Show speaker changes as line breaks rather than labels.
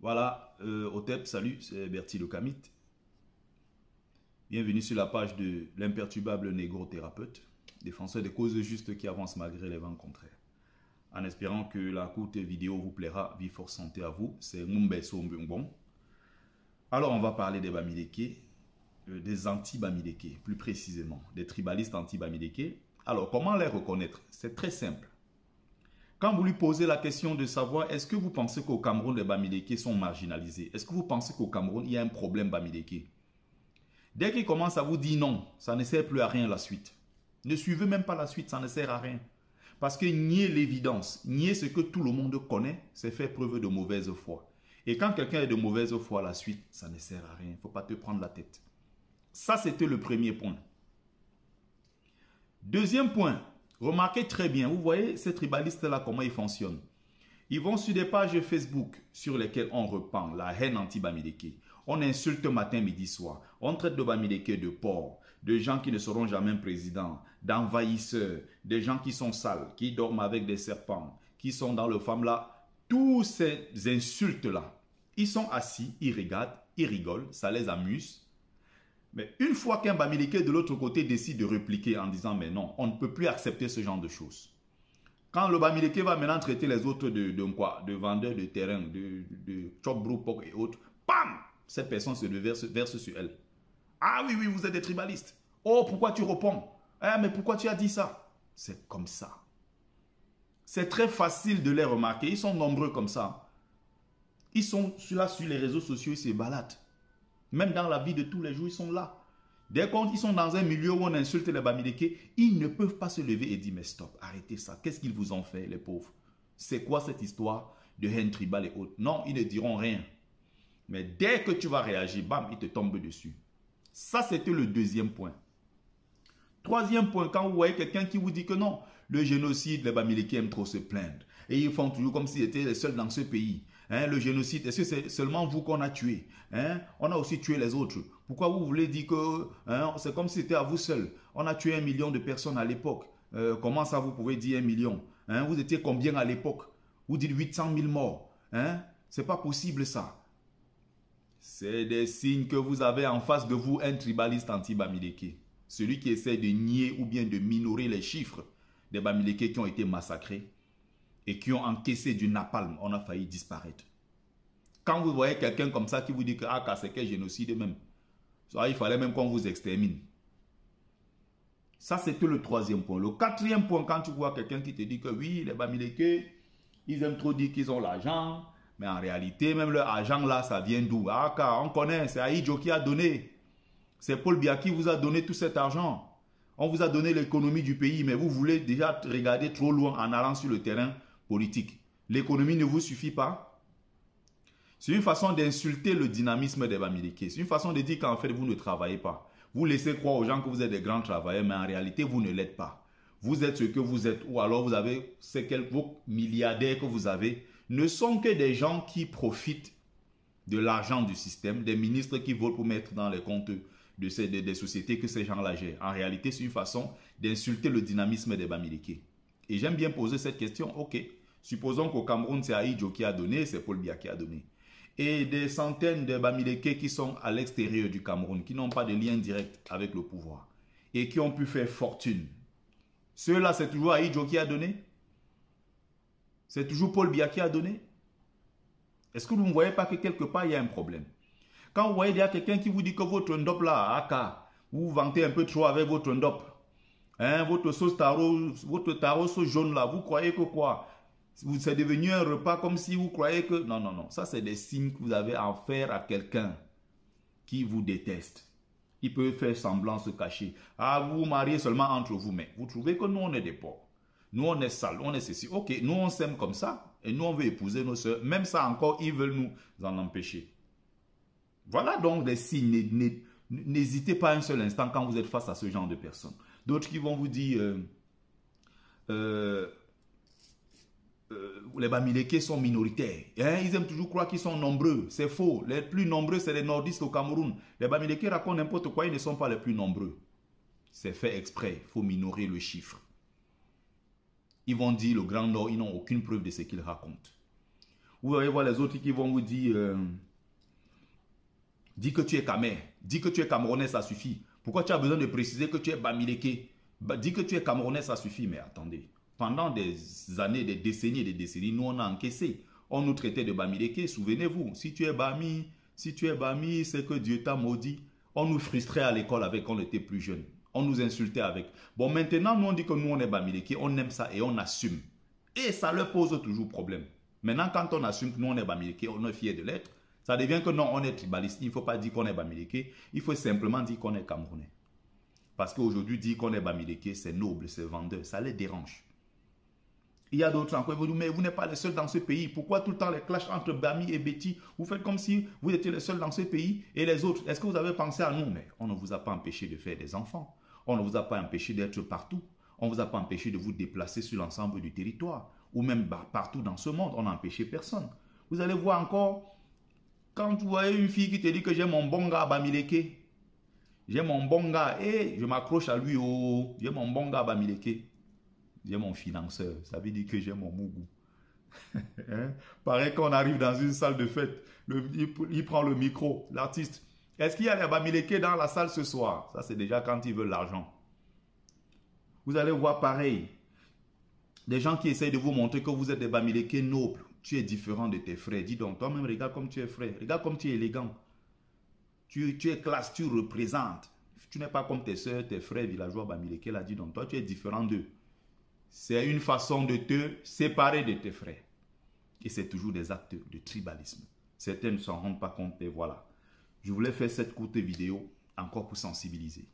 Voilà, Otep, salut, c'est Bertie le Kamit. Bienvenue sur la page de l'imperturbable négro-thérapeute, défenseur des causes justes qui avancent malgré les vents contraires. En espérant que la courte vidéo vous plaira, vie force santé à vous, c'est Mumbeso Mbungbon. Alors on va parler des Bamileke, des anti-Bamileke, plus précisément, des tribalistes anti-Bamileke. Alors comment les reconnaître? C'est très simple. Quand vous lui posez la question de savoir est-ce que vous pensez qu'au Cameroun les Bamileke sont marginalisés, est-ce que vous pensez qu'au Cameroun il y a un problème Bamileke? Dès qu'il commence à vous dire non, ça ne sert plus à rien la suite. Ne suivez même pas la suite, ça ne sert à rien. Parce que nier l'évidence, nier ce que tout le monde connaît, c'est faire preuve de mauvaise foi. Et quand quelqu'un est de mauvaise foi, la suite, ça ne sert à rien. Il ne faut pas te prendre la tête. Ça, c'était le premier point. Deuxième point, remarquez très bien, vous voyez ces tribalistes-là, comment ils fonctionnent. Ils vont sur des pages Facebook sur lesquelles on repent la haine anti-Bamileke. On insulte matin, midi, soir. On traite de Bamileke de porcs, de gens qui ne seront jamais présidents, d'envahisseurs, des gens qui sont sales, qui dorment avec des serpents, qui sont dans le femme-là. Tous ces insultes-là, ils sont assis, ils regardent, ils rigolent, ça les amuse. Mais une fois qu'un Bamileke de l'autre côté décide de répliquer en disant « mais non, on ne peut plus accepter ce genre de choses ». Quand le Bamileke va maintenant traiter les autres de vendeurs de terrain, de chop broupock et autres, bam, cette personne se verse sur elle. Ah oui, oui, vous êtes des tribalistes. Oh, pourquoi tu réponds? Ah, mais pourquoi tu as dit ça? C'est comme ça. C'est très facile de les remarquer. Ils sont nombreux comme ça. Ils sont là sur les réseaux sociaux, ils se baladent. Même dans la vie de tous les jours, ils sont là. Dès qu'ils sont dans un milieu où on insulte les Bamileke, ils ne peuvent pas se lever et dire « mais stop, arrêtez ça. Qu'est-ce qu'ils vous ont fait, les pauvres? C'est quoi cette histoire de haine tribale et autres ?» Non, ils ne diront rien. Mais dès que tu vas réagir, bam, ils te tombent dessus. Ça, c'était le deuxième point. Troisième point, quand vous voyez quelqu'un qui vous dit que non, le génocide, les Bamileke aiment trop se plaindre. Et ils font toujours comme s'ils étaient les seuls dans ce pays. Hein, le génocide, est-ce que c'est seulement vous qu'on a tué? Hein? On a aussi tué les autres. Pourquoi vous voulez dire que c'est comme si c'était à vous seul? On a tué 1 million de personnes à l'époque. Comment ça vous pouvez dire 1 million? Hein? Vous étiez combien à l'époque? Vous dites 800 000 morts. Hein? C'est pas possible ça. C'est des signes que vous avez en face de vous un tribaliste anti-Bamileke. Celui qui essaie de nier ou bien de minorer les chiffres des Bamileke qui ont été massacrés et qui ont encaissé du napalm, on a failli disparaître. Quand vous voyez quelqu'un comme ça qui vous dit que ah, c'est quel génocide même, il fallait même qu'on vous extermine. Ça, c'était le troisième point. Le quatrième point, quand tu vois quelqu'un qui te dit que oui, les Bamileke, ils aiment trop dire qu'ils ont l'argent, mais en réalité, même leur argent là, ça vient d'où? Ah, car on connaît, c'est Ahidjo qui a donné. C'est Paul Biya qui vous a donné tout cet argent. On vous a donné l'économie du pays, mais vous voulez déjà regarder trop loin en allant sur le terrain politique. L'économie ne vous suffit pas. C'est une façon d'insulter le dynamisme des Bamileke. C'est une façon de dire qu'en fait, vous ne travaillez pas. Vous laissez croire aux gens que vous êtes des grands travailleurs, mais en réalité, vous ne l'êtes pas. Vous êtes ce que vous êtes, ou alors vous avez, vos milliardaires que vous avez, ne sont que des gens qui profitent de l'argent du système, des ministres qui veulent pour mettre dans les comptes des sociétés que ces gens-là gèrent. En réalité, c'est une façon d'insulter le dynamisme des Bamileke. Et j'aime bien poser cette question. Ok, supposons qu'au Cameroun, c'est Ahidjo qui a donné, c'est Paul Biya qui a donné. Et des centaines de Bamileke qui sont à l'extérieur du Cameroun, qui n'ont pas de lien direct avec le pouvoir et qui ont pu faire fortune. Ceux-là, c'est toujours Ahidjo qui a donné? C'est toujours Paul Biya qui a donné? Est-ce que vous ne voyez pas que quelque part, il y a un problème? Quand vous voyez, il y a quelqu'un qui vous dit que votre ndop là, aka, vous vantez un peu trop avec votre ndop. Hein, votre sauce taro sauce jaune là, vous croyez que quoi? C'est devenu un repas comme si vous croyez que... Non, non, non. Ça, c'est des signes que vous avez à faire à quelqu'un qui vous déteste. Il peut faire semblant se cacher. Ah, vous vous mariez seulement entre vous, mais vous trouvez que nous, on est des pauvres. Nous, on est sales, on est ceci. Ok, nous, on s'aime comme ça. Et nous, on veut épouser nos soeurs. Même ça encore, ils veulent nous en empêcher. Voilà donc des signes. N'hésitez pas un seul instant quand vous êtes face à ce genre de personnes. D'autres qui vont vous dire les Bamileke sont minoritaires. Hein? Ils aiment toujours croire qu'ils sont nombreux. C'est faux. Les plus nombreux, c'est les nordistes au Cameroun. Les Bamileke racontent n'importe quoi. Ils ne sont pas les plus nombreux. C'est fait exprès. Il faut minorer le chiffre. Ils vont dire le Grand Nord, ils n'ont aucune preuve de ce qu'ils racontent. Vous allez voir les autres qui vont vous dire, dis que tu es Camer, dis que tu es Camerounais, ça suffit. Pourquoi tu as besoin de préciser que tu es Bamileke? Dis que tu es Camerounais, ça suffit. Mais attendez, pendant des années, des décennies, nous on a encaissé. On nous traitait de Bamileke, souvenez-vous. Si tu es Bami, c'est que Dieu t'a maudit. On nous frustrait à l'école avec quand on était plus jeune. On nous insultait avec. Bon, maintenant, nous on dit que nous on est Bamileke, on aime ça et on assume. Et ça leur pose toujours problème. Maintenant, quand on assume que nous on est Bamileke, on est fier de l'être, ça devient que non, on est tribaliste. Il ne faut pas dire qu'on est Bamileke, il faut simplement dire qu'on est Camerounais. Parce qu'aujourd'hui, dire qu'on est Bamileke, c'est noble, c'est vendeur, ça les dérange. Il y a d'autres encore, vous dites, mais vous n'êtes pas les seuls dans ce pays. Pourquoi tout le temps les clashs entre Bami et Betty? Vous faites comme si vous étiez les seuls dans ce pays et les autres. Est-ce que vous avez pensé à nous? Mais on ne vous a pas empêché de faire des enfants. On ne vous a pas empêché d'être partout. On ne vous a pas empêché de vous déplacer sur l'ensemble du territoire. Ou même partout dans ce monde. On n'a empêché personne. Vous allez voir encore, quand vous voyez une fille qui te dit que j'ai mon bon gars à Bamileke, j'ai mon bon gars et je m'accroche à lui, oh, j'ai mon bon gars à Bamileke. J'ai mon financeur, ça veut dire que j'ai mon mougou. Hein? Pareil qu'on arrive dans une salle de fête, il prend le micro, l'artiste. Est-ce qu'il y a les Bamileke dans la salle ce soir? Ça c'est déjà quand ils veulent l'argent. Vous allez voir pareil, des gens qui essayent de vous montrer que vous êtes des Bamileke nobles. Tu es différent de tes frères. Dis donc, toi-même, regarde comme tu es frère. Regarde comme tu es élégant. Tu es classe, tu représentes. Tu n'es pas comme tes soeurs, tes frères villageois Bamileke. Là, dis donc, toi, tu es différent d'eux. C'est une façon de te séparer de tes frères. Et c'est toujours des actes de tribalisme. Certains ne s'en rendent pas compte, et voilà. Je voulais faire cette courte vidéo encore pour sensibiliser.